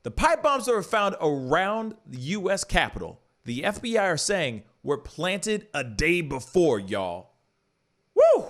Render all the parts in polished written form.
The pipe bombs that were found around the U.S. Capitol, the FBI are saying were planted a day before, y'all. Woo!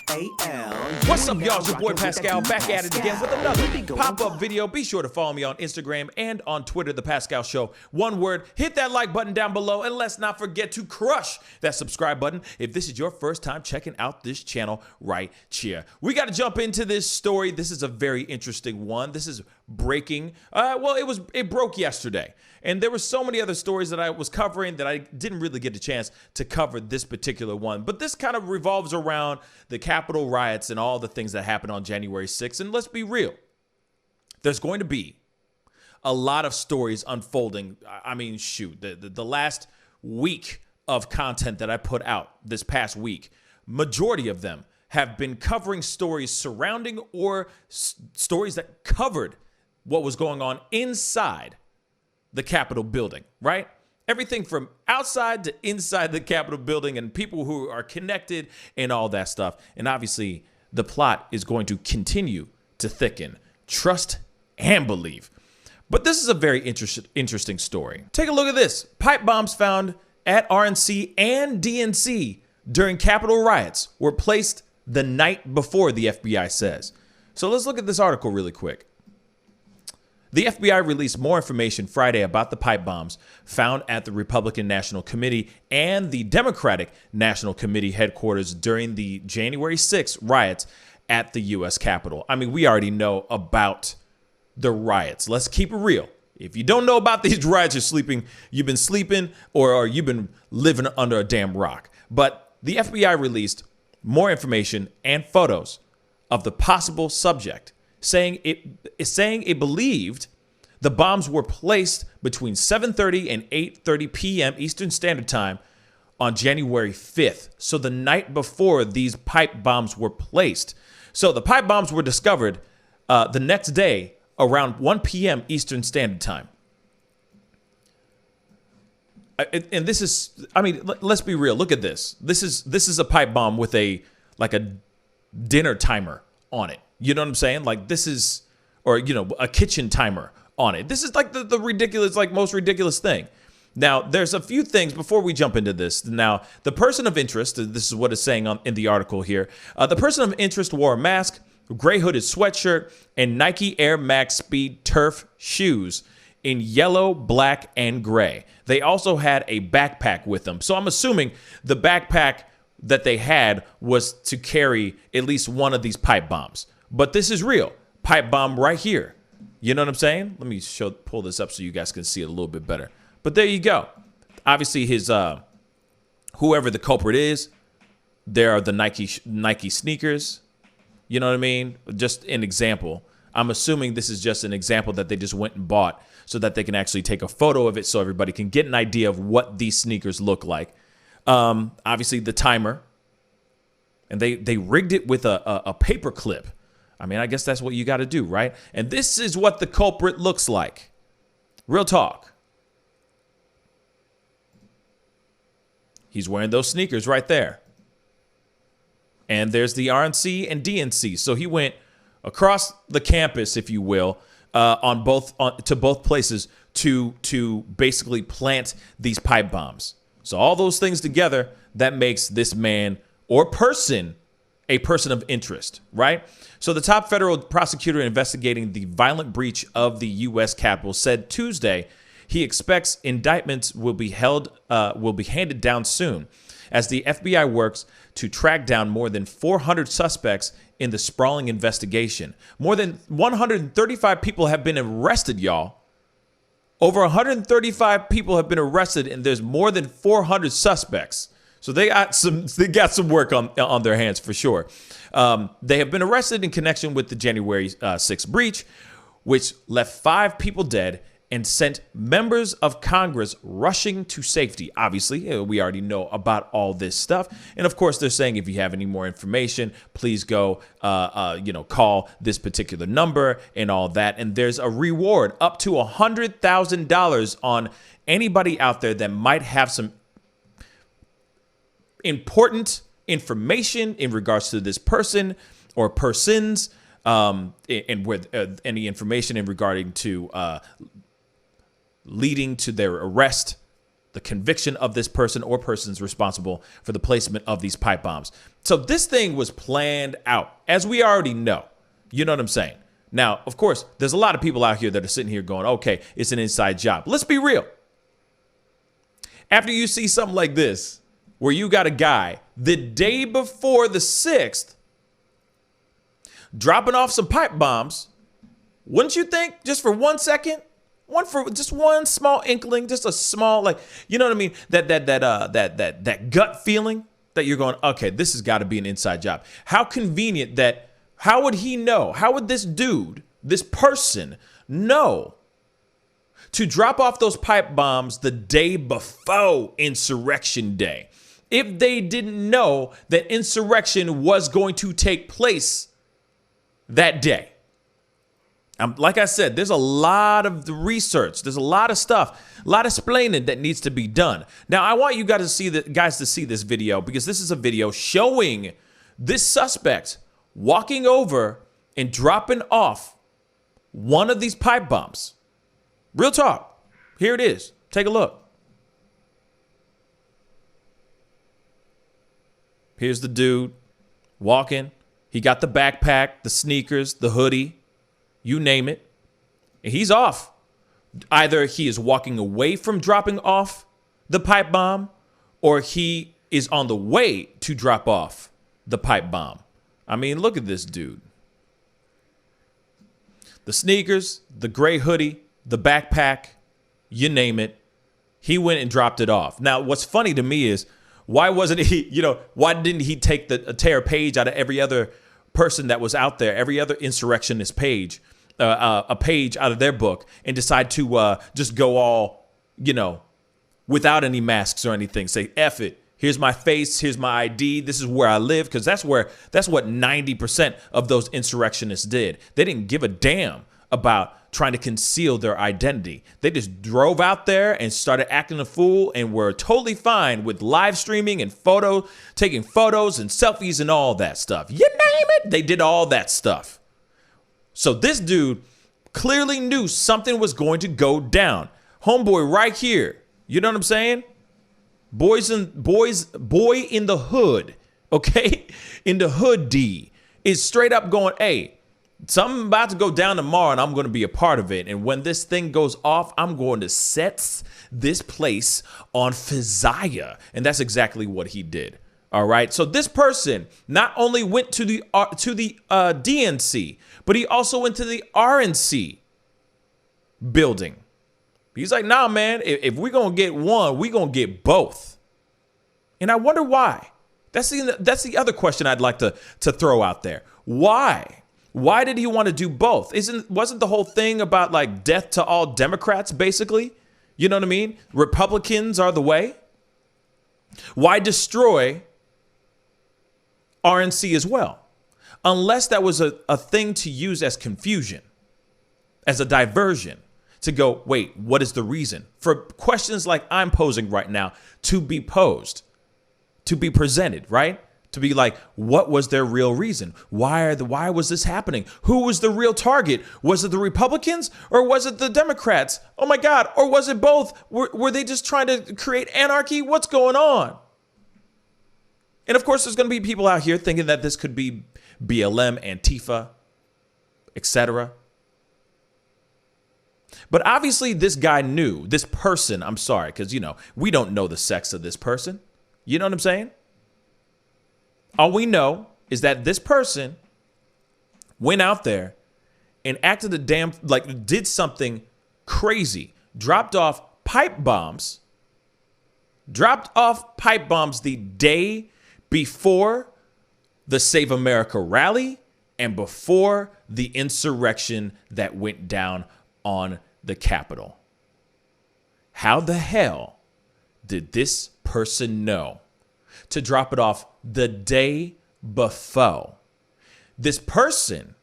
Pascal. What's up, y'all? It's your boy Pascal back at it again with another pop-up video. Be sure to follow me on Instagram and on Twitter, The Pascal Show. One word, hit that like button down below, and let's not forget to crush that subscribe button if this is your first time checking out this channel right here. We got to jump into this story. This is a very interesting one. This is breaking. It broke yesterday. And there were so many other stories that I was covering that I didn't really get a chance to cover this particular one. But this kind of revolves around the Capitol riots and all the things that happened on January 6th. And let's be real. There's going to be a lot of stories unfolding. I mean, shoot, the last week of content that I put out this past week, majority of them have been covering stories surrounding or stories that covered what was going on inside the Capitol building, right? Everything from outside to inside the Capitol building and people who are connected and all that stuff. And obviously, the plot is going to continue to thicken. Trust and believe. But this is a very interesting story. Take a look at this. Pipe bombs found at RNC and DNC during Capitol riots were placed the night before, the FBI says. So let's look at this article really quick. The FBI released more information Friday about the pipe bombs found at the Republican National Committee and the Democratic National Committee headquarters during the January 6th riots at the U.S. Capitol. I mean, we already know about the riots. Let's keep it real. If you don't know about these riots, you've been sleeping or you've been living under a damn rock. But the FBI released more information and photos of the possible subject, saying it believed the bombs were placed between 7:30 and 8:30 p.m. Eastern Standard Time on January 5th. So the night before these pipe bombs were placed. So the pipe bombs were discovered the next day around 1 p.m. Eastern Standard Time. And this is, I mean, let's be real. Look at this. This is a pipe bomb with a dinner timer on it. You know what I'm saying? Like this is, or, a kitchen timer on it. This is like the ridiculous, most ridiculous thing. Now, there's a few things before we jump into this. Now, the person of interest, this is what it's saying in the article here. The person of interest wore a mask, gray hooded sweatshirt, and Nike Air Max Speed Turf shoes in yellow, black, and gray. They also had a backpack with them. So I'm assuming the backpack that they had was to carry at least one of these pipe bombs. But this is real. Pipe bomb right here. You know what I'm saying? Let me pull this up so you guys can see it a little bit better. But there you go. Obviously, his whoever the culprit is, there are the Nike sneakers. You know what I mean? Just an example. I'm assuming this is just an example that they just went and bought so that they can actually take a photo of it so everybody can get an idea of what these sneakers look like. Obviously, the timer. And they rigged it with a paper clip. I mean, I guess that's what you got to do, right? And this is what the culprit looks like. Real talk. He's wearing those sneakers right there. And there's the RNC and DNC. So he went across the campus, if you will, to both places to basically plant these pipe bombs. So all those things together, that makes this man or person a person of interest, right? So the top federal prosecutor investigating the violent breach of the U.S. Capitol said Tuesday he expects indictments will be handed down soon as the FBI works to track down more than 400 suspects in the sprawling investigation. More than 135 people have been arrested, y'all. Over 135 people have been arrested, and there's more than 400 suspects. So they got some work on their hands for sure. They have been arrested in connection with the January 6th breach, which left 5 people dead and sent members of Congress rushing to safety. Obviously, we already know about all this stuff. And of course, they're saying if you have any more information, please go, call this particular number and all that. And there's a reward up to $100,000 on anybody out there that might have some important information in regards to this person or persons and with any information in regarding to leading to their arrest, the conviction of this person or persons responsible for the placement of these pipe bombs. So this thing was planned out, as we already know. You know what I'm saying? Now, of course, there's a lot of people out here that are sitting here going, okay, it's an inside job. Let's be real. After you see something like this, where you got a guy the day before the 6th dropping off some pipe bombs, wouldn't you think just for 1 second, just one small inkling, just a small, like, you know what I mean? That gut feeling that you're going, okay, this has got to be an inside job. How convenient that, how would he know? How would this dude, this person know to drop off those pipe bombs the day before Insurrection Day if they didn't know that insurrection was going to take place that day? Like I said, there's a lot of the research. There's a lot of stuff, a lot of explaining that needs to be done. Now, I want you guys to see this video, because this is a video showing this suspect walking over and dropping off one of these pipe bombs. Real talk. Here it is. Take a look. Here's the dude walking. He got the backpack, the sneakers, the hoodie. You name it, and he's off. Either he is walking away from dropping off the pipe bomb, or he is on the way to drop off the pipe bomb. I mean, look at this dude. The sneakers, the gray hoodie, the backpack, you name it. He went and dropped it off. Now, what's funny to me is, why wasn't he, why didn't he tear a page out of every other person that was out there, every other insurrectionist page, a page out of their book, and decide to just go all, without any masks or anything. Say, F it. Here's my face. Here's my ID. This is where I live. Because that's what 90% of those insurrectionists did. They didn't give a damn about trying to conceal their identity. They just drove out there and started acting a fool, and were totally fine with live streaming and taking photos and selfies and all that stuff. You name it. They did all that stuff. So this dude clearly knew something was going to go down. Homeboy right here. You know what I'm saying? Boy in the hood. Okay? In the hood D is straight up going, hey, something about to go down tomorrow, and I'm going to be a part of it. And when this thing goes off, I'm going to set this place on fire. And that's exactly what he did. All right. So this person not only went to the DNC, but he also went to the RNC building. He's like, nah, man, if we're going to get one, we're going to get both. And I wonder why. That's the other question I'd like to throw out there. Why? Why did he want to do both? Wasn't the whole thing about like death to all Democrats, basically? You know what I mean? Republicans are the way. Why destroy RNC as well? Unless that was a thing to use as confusion, as a diversion, to go, wait, what is the reason? For questions like I'm posing right now to be posed, to be presented, right? To be like, what was their real reason? Why was this happening? Who was the real target? Was it the Republicans or was it the Democrats? Oh my God. Or was it both? Were they just trying to create anarchy? What's going on? And of course, there's going to be people out here thinking that this could be BLM, Antifa, etc. But obviously this guy knew, this person, I'm sorry, because, we don't know the sex of this person. You know what I'm saying? All we know is that this person went out there and acted did something crazy, dropped off pipe bombs the day before the Save America rally and before the insurrection that went down on the Capitol. How the hell did this person know to drop it off the day before? This person,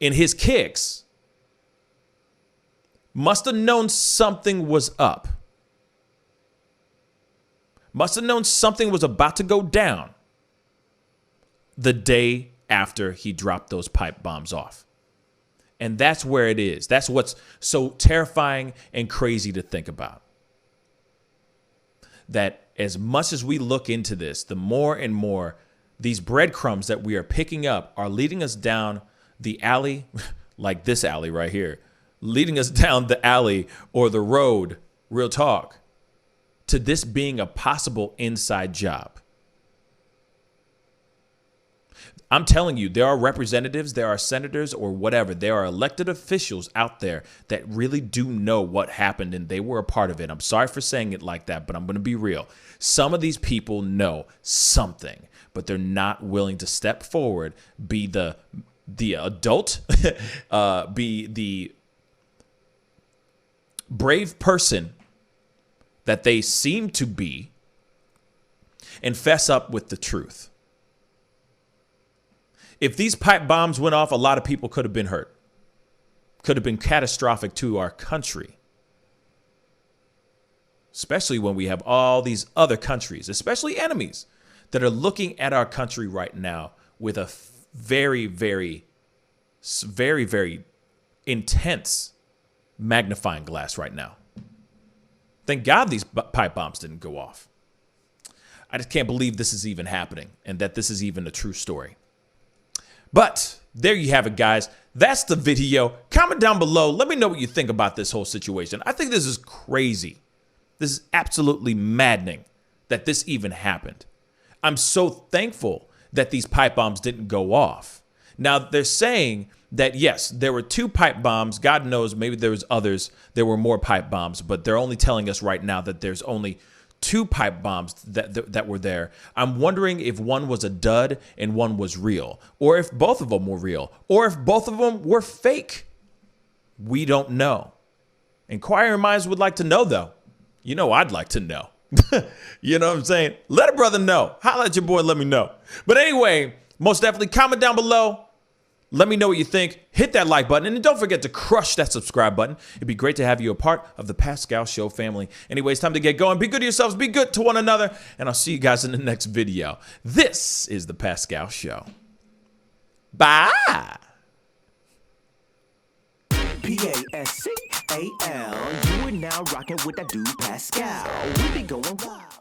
in his kicks, must have known something was up. Must have known something was about to go down the day after he dropped those pipe bombs off. And that's where it is. That's what's so terrifying and crazy to think about. That as much as we look into this, the more and more these breadcrumbs that we are picking up are leading us down the alley, like this alley right here, leading us down the alley or the road, real talk, to this being a possible inside job. I'm telling you, there are representatives, there are senators or whatever. There are elected officials out there that really do know what happened and they were a part of it. I'm sorry for saying it like that, but I'm going to be real. Some of these people know something, but they're not willing to step forward, be the adult, be the brave person that they seem to be, and fess up with the truth. If these pipe bombs went off, a lot of people could have been hurt. Could have been catastrophic to our country. Especially when we have all these other countries, especially enemies, that are looking at our country right now with a very, very, very, very intense magnifying glass right now. Thank God these pipe bombs didn't go off. I just can't believe this is even happening and that this is even a true story. But there you have it, guys. That's the video. Comment down below. Let me know what you think about this whole situation. I think this is crazy. This is absolutely maddening that this even happened. I'm so thankful that these pipe bombs didn't go off. Now, they're saying that, yes, there were 2 pipe bombs. God knows, maybe there was others. There were more pipe bombs, but they're only telling us right now that there's only 2 pipe bombs that were there. I'm wondering if one was a dud and one was real, or if both of them were real, or if both of them were fake. We don't know. Inquiring minds would like to know, though. You know, I'd like to know. You know what I'm saying? Let a brother know. Holla at your boy, let me know. But anyway, most definitely comment down below. Let me know what you think. Hit that like button. And don't forget to crush that subscribe button. It'd be great to have you a part of the Pascal Show family. Anyways, time to get going. Be good to yourselves. Be good to one another. And I'll see you guys in the next video. This is the Pascal Show. Bye. Pascal, you are now rocking with that dude Pascal. We be going wild.